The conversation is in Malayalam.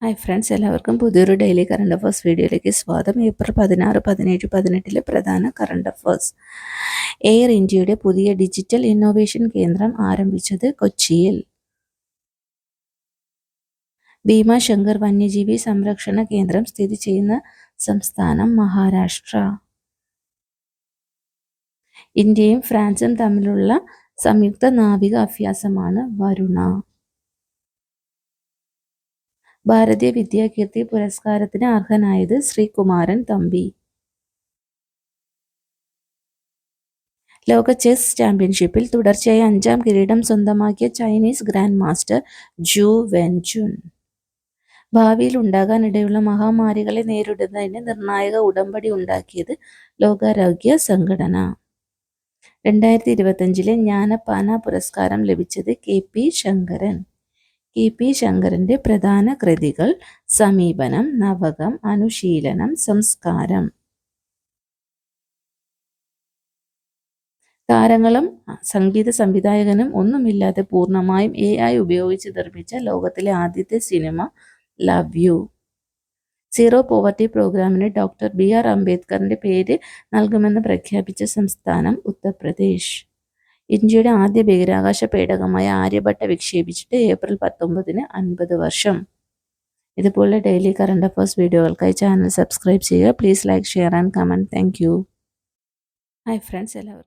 ഹായ് ഫ്രണ്ട്സ്, എല്ലാവർക്കും പുതിയൊരു ഡെയിലി കറണ്ട് അഫേഴ്സ് വീഡിയോയിലേക്ക് സ്വാഗതം. ഏപ്രിൽ 16, 17, 18 പ്രധാന കറണ്ട് അഫേഴ്സ്. എയർ ഇന്ത്യയുടെ പുതിയ ഡിജിറ്റൽ ഇന്നോവേഷൻ കേന്ദ്രം ആരംഭിച്ചത് കൊച്ചിയിൽ. ഭീമാശങ്കർ വന്യജീവി സംരക്ഷണ കേന്ദ്രം സ്ഥിതി ചെയ്യുന്ന സംസ്ഥാനം മഹാരാഷ്ട്ര. ഇന്ത്യയും ഫ്രാൻസും തമ്മിലുള്ള സംയുക്ത നാവിക അഭ്യാസമാണ് വരുണ. ഭാരതീയ വിദ്യാകീർത്തി പുരസ്കാരത്തിന് അർഹനായത് ശ്രീകുമാരൻ തമ്പി. ലോക ചെസ് ചാമ്പ്യൻഷിപ്പിൽ തുടർച്ചയായി 5ാം കിരീടം സ്വന്തമാക്കിയ ചൈനീസ് ഗ്രാൻഡ് മാസ്റ്റർ ജു വെൻജുൻ. ഭാവിയിൽ ഉണ്ടാകാനിടയുള്ള മഹാമാരികളെ നേരിടുന്നതിന് നിർണായക ഉടമ്പടി ഉണ്ടാക്കിയത് ലോകാരോഗ്യ സംഘടന. 2025 ജ്ഞാനപാന പുരസ്കാരം ലഭിച്ചത് കെ.പി. ശങ്കരൻ. കെ.പി. ശങ്കരന്റെ പ്രധാന കൃതികൾ: സമീപനം, നവകം, അനുശീലനം, സംസ്കാരം. താരങ്ങളും സംഗീത സംവിധായകനും ഒന്നുമില്ലാതെ പൂർണ്ണമായും AI ഉപയോഗിച്ച് നിർമ്മിച്ച ലോകത്തിലെ ആദ്യത്തെ cinema love you. Zero poverty പ്രോഗ്രാമിന് ഡോക്ടർ BR അംബേദ്കറിന്റെ പേര് നൽകുമെന്ന് പ്രഖ്യാപിച്ച സംസ്ഥാനം ഉത്തർപ്രദേശ്. ഇന്ത്യയുടെ ആദ്യ ബഹിരാകാശ പേടകമായ ആര്യഭട്ട വിക്ഷേപിച്ചിട്ട് ഏപ്രിൽ 19 50 വർഷം. ഇതുപോലെ ഡെയിലി കറണ്ട് അഫേഴ്സ് വീഡിയോകൾക്കായി ചാനൽ സബ്സ്ക്രൈബ് ചെയ്യുക. Please like, share and comment. Thank you. Hi friends, എല്ലാവർക്കും